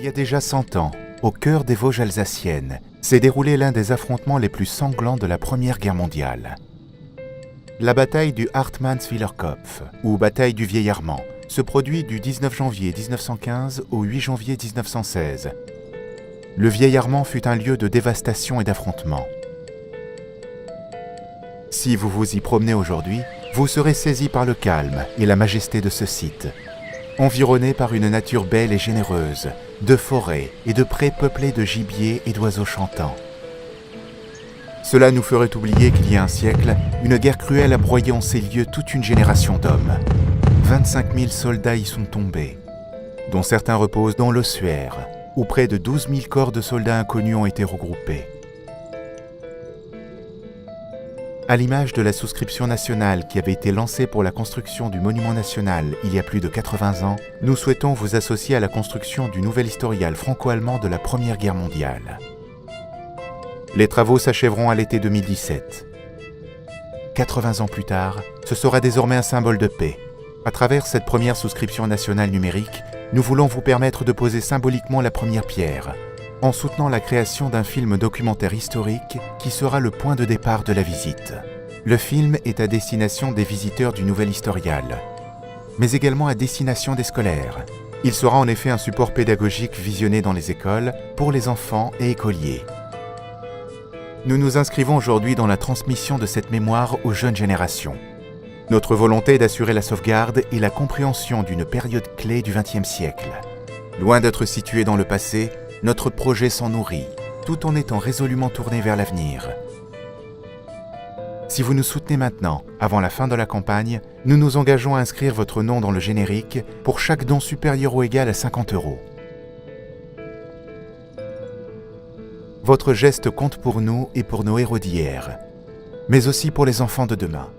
Il y a déjà 100 ans, au cœur des Vosges alsaciennes, s'est déroulé l'un des affrontements les plus sanglants de la Première Guerre mondiale. La bataille du Hartmannswiller Kopf, ou bataille du Vieil Armand, se produit du 19 janvier 1915 au 8 janvier 1916. Le Vieil Armand fut un lieu de dévastation et d'affrontement. Si vous vous y promenez aujourd'hui, vous serez saisi par le calme et la majesté de ce site, environné par une nature belle et généreuse, de forêts et de prés peuplés de gibier et d'oiseaux chantants. Cela nous ferait oublier qu'il y a un siècle, une guerre cruelle a broyé en ces lieux toute une génération d'hommes. 25 000 soldats y sont tombés, dont certains reposent dans l'ossuaire, où près de 12 000 corps de soldats inconnus ont été regroupés. À l'image de la souscription nationale qui avait été lancée pour la construction du monument national il y a plus de 80 ans, nous souhaitons vous associer à la construction du nouvel historial franco-allemand de la Première Guerre mondiale. Les travaux s'achèveront à l'été 2017. 80 ans plus tard, ce sera désormais un symbole de paix. À travers cette première souscription nationale numérique, nous voulons vous permettre de poser symboliquement la première pierre, en soutenant la création d'un film documentaire historique qui sera le point de départ de la visite. Le film est à destination des visiteurs du nouvel historial, mais également à destination des scolaires. Il sera en effet un support pédagogique visionné dans les écoles pour les enfants et écoliers. Nous nous inscrivons aujourd'hui dans la transmission de cette mémoire aux jeunes générations. Notre volonté est d'assurer la sauvegarde et la compréhension d'une période clé du XXe siècle. Loin d'être situé dans le passé, notre projet s'en nourrit, tout en étant résolument tourné vers l'avenir. Si vous nous soutenez maintenant, avant la fin de la campagne, nous nous engageons à inscrire votre nom dans le générique pour chaque don supérieur ou égal à 50 €. Votre geste compte pour nous et pour nos héros d'hier, mais aussi pour les enfants de demain.